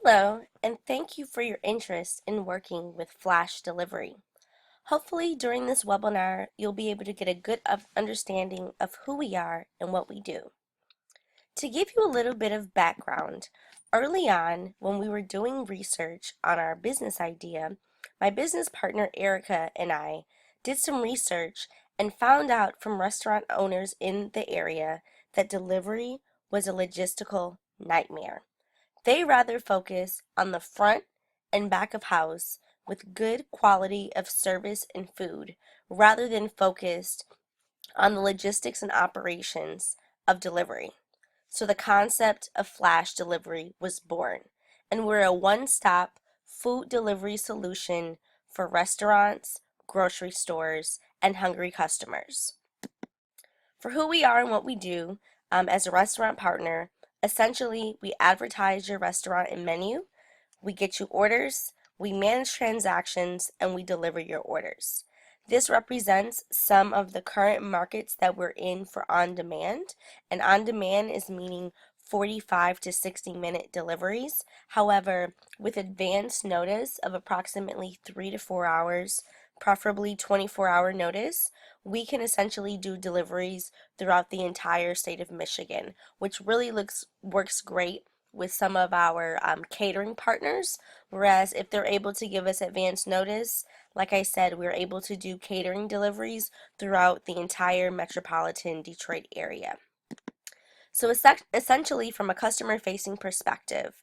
Hello, and thank you for your interest in working with Flash Delivery. Hopefully, during this webinar, you'll be able to get a good understanding of who we are and what we do. To give you a little bit of background, early on, when we were doing research on our business idea, my business partner Erica and I did some research and found out from restaurant owners in the area that delivery was a logistical nightmare. They rather focus on the front and back of house with good quality of service and food rather than focused on the logistics and operations of delivery. So the concept of flash delivery was born, and we're a one-stop food delivery solution for restaurants, grocery stores, and hungry customers. For who we are and what we do, as a restaurant partner, essentially we advertise your restaurant and menu, we get you orders, we manage transactions, and we deliver your orders. This represents some of the current markets that we're in for on-demand, and on-demand is meaning 45 to 60-minute deliveries. However, with advance notice of approximately 3 to 4 hours, preferably 24-hour notice, we can essentially do deliveries throughout the entire state of Michigan, which really works great with some of our catering partners. Whereas if they're able to give us advance notice, like I said, we're able to do catering deliveries throughout the entire metropolitan Detroit area. So essentially, from a customer-facing perspective,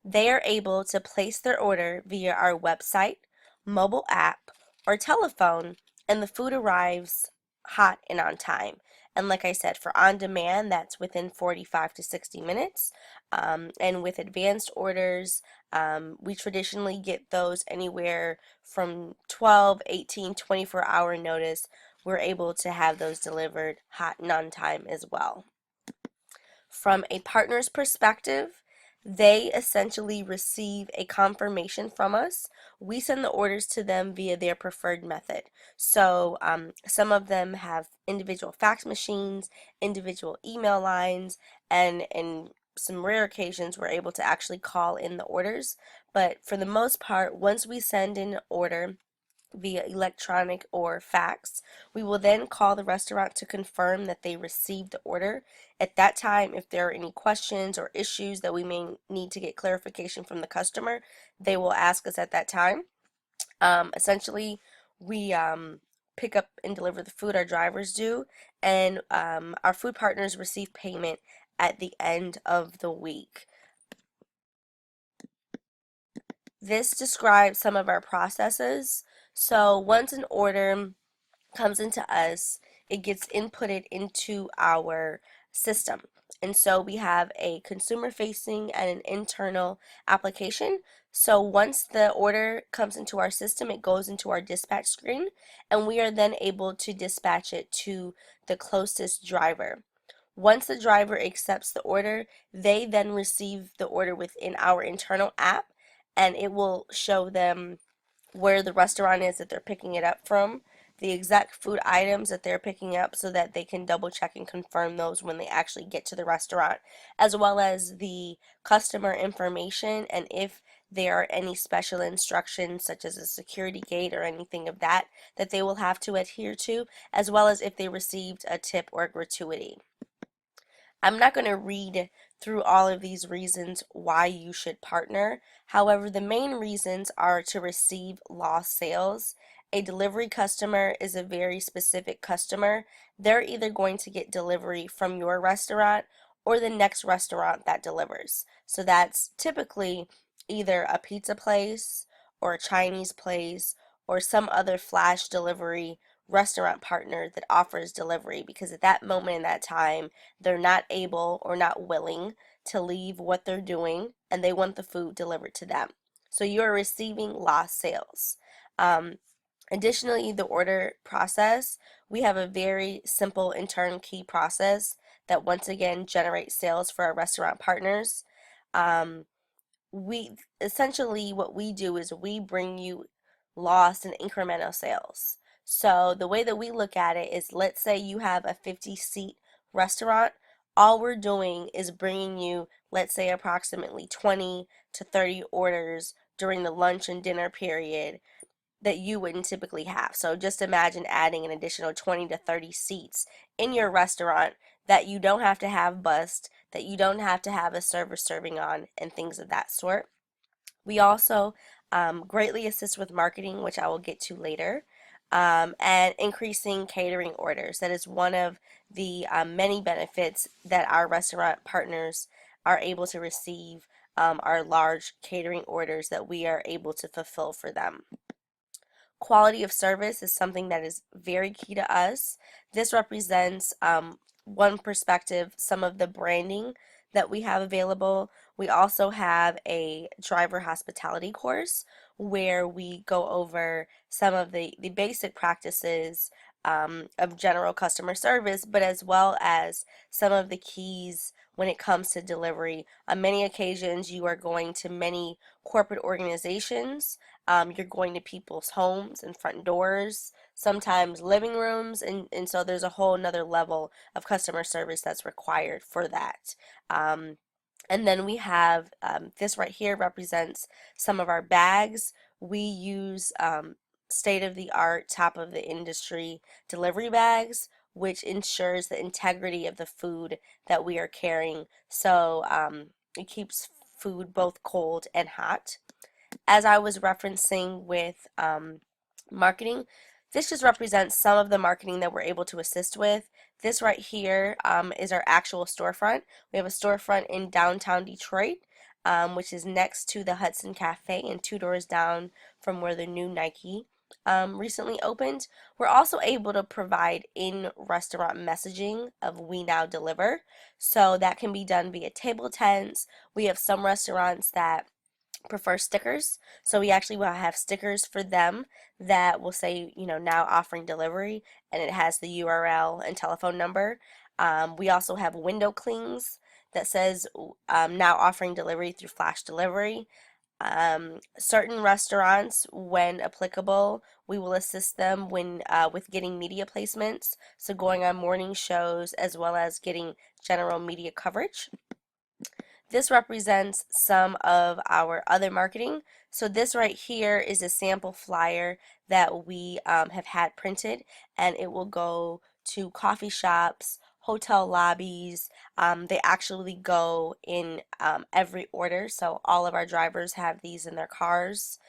they are able to place their order via our website, mobile app, or telephone, and the food arrives hot and on time. And like I said, for on-demand, that's within 45 to 60 minutes. And with advanced orders, we traditionally get those anywhere from 12, 18, 24-hour notice. We're able to have those delivered hot and on time as well. From a partner's perspective, they essentially receive a confirmation from us. We send the orders to them via their preferred method. So some of them have individual fax machines, individual email lines, and in some rare occasions we're able to actually call in the orders. But for the most part, once we send in an order via electronic or fax. We will then call the restaurant to confirm that they received the order. At that time, if there are any questions or issues that we may need to get clarification from the customer, they will ask us at that time. Essentially, we pick up and deliver the food, our drivers do, and our food partners receive payment at the end of the week. This describes some of our processes. So once an order comes into us, it gets inputted into our system. And so we have a consumer facing and an internal application. So once the order comes into our system, it goes into our dispatch screen, and we are then able to dispatch it to the closest driver. Once the driver accepts the order, they then receive the order within our internal app, and it will show them where the restaurant is that they're picking it up from, the exact food items that they're picking up so that they can double check and confirm those when they actually get to the restaurant, as well as the customer information and if there are any special instructions such as a security gate or anything of that that they will have to adhere to, as well as if they received a tip or gratuity. I'm not going to read through all of these reasons why you should partner. However, the main reasons are to receive lost sales. A delivery customer is a very specific customer. They're either going to get delivery from your restaurant or the next restaurant that delivers. So that's typically either a pizza place or a Chinese place or some other flash delivery restaurant partner that offers delivery, because at that moment in that time they're not able or not willing to leave what they're doing and they want the food delivered to them. So you're receiving lost sales. Additionally, the order process, we have a very simple and turnkey process that once again generates sales for our restaurant partners. We essentially, what we do is we bring you lost and incremental sales. So the way that we look at it is, let's say you have a 50-seat restaurant. all we're doing is bringing you, let's say, approximately 20 to 30 orders during the lunch and dinner period that you wouldn't typically have. So just imagine adding an additional 20 to 30 seats in your restaurant that you don't have to have bussed, that you don't have to have a server serving on, and things of that sort. We also greatly assist with marketing, which I will get to later, and increasing catering orders. That is one of the many benefits that our restaurant partners are able to receive, our large catering orders that we are able to fulfill for them. Quality of service is something that is very key to us. This represents, one perspective, some of the branding that we have available. We also have a driver hospitality course where we go over some of the basic practices, of general customer service, but as well as some of the keys when it comes to delivery. On many occasions, you are going to many corporate organizations, you're going to people's homes and front doors, sometimes living rooms, and so there's a whole nother level of customer service that's required for that. Um, and then we have, this right here represents some of our bags. We use, state of the art, top of the industry delivery bags, which ensures the integrity of the food that we are carrying. So it keeps food both cold and hot. As I was referencing with, marketing, this just represents some of the marketing that we're able to assist with. This right here, is our actual storefront. We have a storefront in downtown Detroit, which is next to the Hudson Cafe and 2 doors down from where the new Nike, recently opened. We're also able to provide in-restaurant messaging of "We Now Deliver," so that can be done via table tents. We have some restaurants that prefer stickers. So we actually will have stickers for them that will say, now offering delivery, and it has the URL and telephone number. We also have window clings that says, now offering delivery through flash delivery. Certain restaurants, when applicable, we will assist them when, with getting media placements, so going on morning shows as well as getting general media coverage. This represents some of our other marketing. So this right here is a sample flyer that we, have had printed, and it will go to coffee shops, hotel lobbies. They actually go in, every order, so all of our drivers have these in their cars.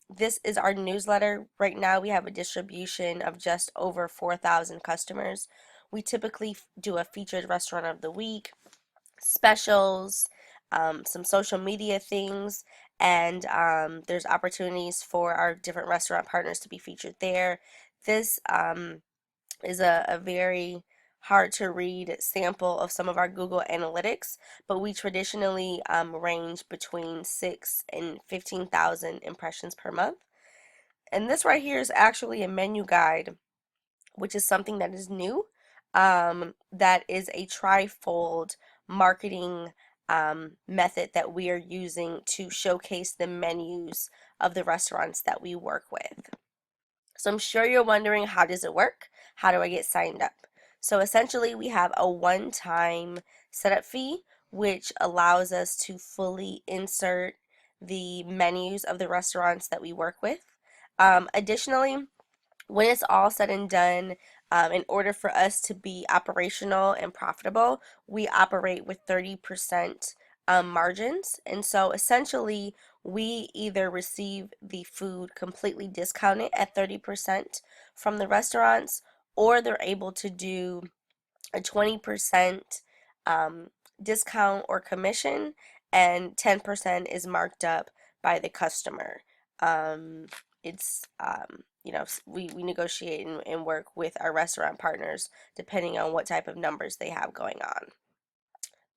This is our newsletter. Right now we have a distribution of just over 4,000 customers. We typically do a featured restaurant of the week, specials, some social media things, and, there's opportunities for our different restaurant partners to be featured there. This, is a very hard to read sample of some of our Google Analytics, but we traditionally, range between 6 and 15,000 impressions per month. And this right here is actually a menu guide, which is something that is new. That is a trifold marketing, method that we are using to showcase the menus of the restaurants that we work with. So I'm sure you're wondering, how does it work? How do I get signed up? So essentially, we have a one-time setup fee, which allows us to fully insert the menus of the restaurants that we work with. Additionally, when it's all said and done, in order for us to be operational and profitable, we operate with 30%, margins. And so essentially, we either receive the food completely discounted at 30% from the restaurants, or they're able to do a 20%, um, discount or commission, and 10% is marked up by the customer. It's, we negotiate and work with our restaurant partners depending on what type of numbers they have going on.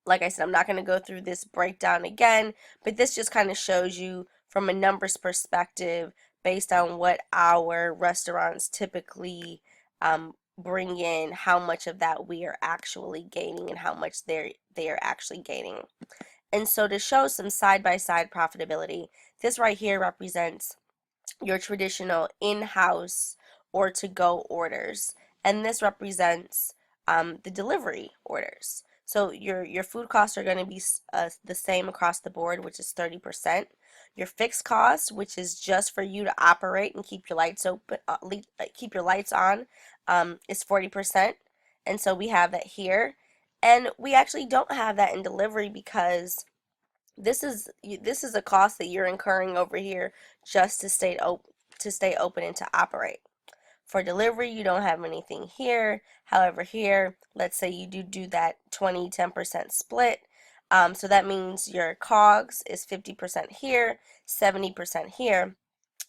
Like I said, I'm not going to go through this breakdown again, but this just kind of shows you from a numbers perspective based on what our restaurants typically, bring in, how much of that we are actually gaining and how much they are actually gaining. And so to show some side-by-side profitability, this right here represents your traditional in-house or to-go orders, and this represents, the delivery orders. So your food costs are going to be the same across the board, which is 30%. Your fixed costs, which is just for you to operate and keep your lights open, keep your lights on, is 40%. And so we have that here. And we actually don't have that in delivery because this is a cost that you're incurring over here just to stay open and to operate. For delivery, you don't have anything here. However, here, let's say you do that 10% split. So that means your COGS is 50% here, 70% here.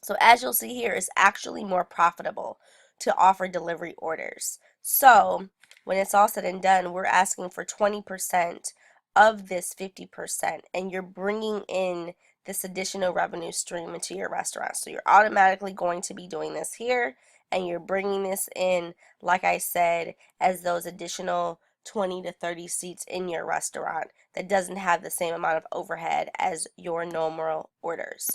So as you'll see here, it's actually more profitable to offer delivery orders. So when it's all said and done, we're asking for 20% of this 50%, and you're bringing in this additional revenue stream into your restaurant. So you're automatically going to be doing this here, and you're bringing this in, like I said, as those additional 20 to 30 seats in your restaurant that doesn't have the same amount of overhead as your normal orders.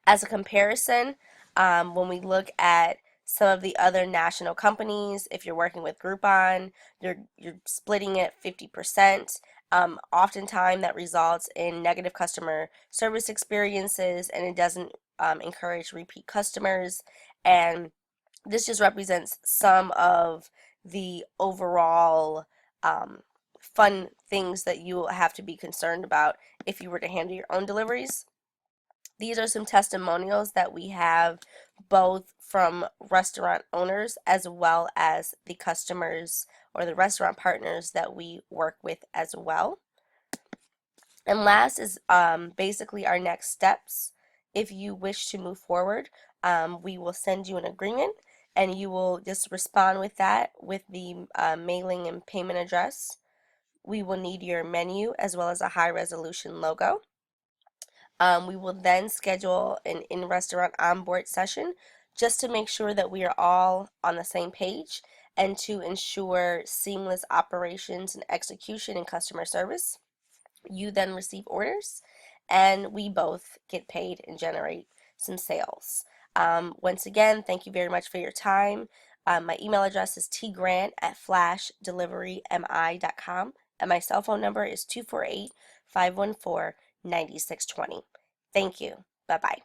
As a comparison, when we look at some of the other national companies, if you're working with Groupon, you're splitting it 50%. Oftentimes that results in negative customer service experiences, and it doesn't encourage repeat customers. And this just represents some of the overall fun things that you will have to be concerned about if you were to handle your own deliveries. These are some testimonials that we have both from restaurant owners as well as the customers or the restaurant partners that we work with as well. And last is basically our next steps. If you wish to move forward, we will send you an agreement, and you will just respond with that with the mailing and payment address. We will need your menu as well as a high resolution logo. We will then schedule an in-restaurant onboard session just to make sure that we are all on the same page and to ensure seamless operations and execution and customer service. You then receive orders, and we both get paid and generate some sales. Once again, thank you very much for your time. My email address is tgrant@flashdeliverymi.com, and my cell phone number is 248-514-9620. Thank you. Bye-bye.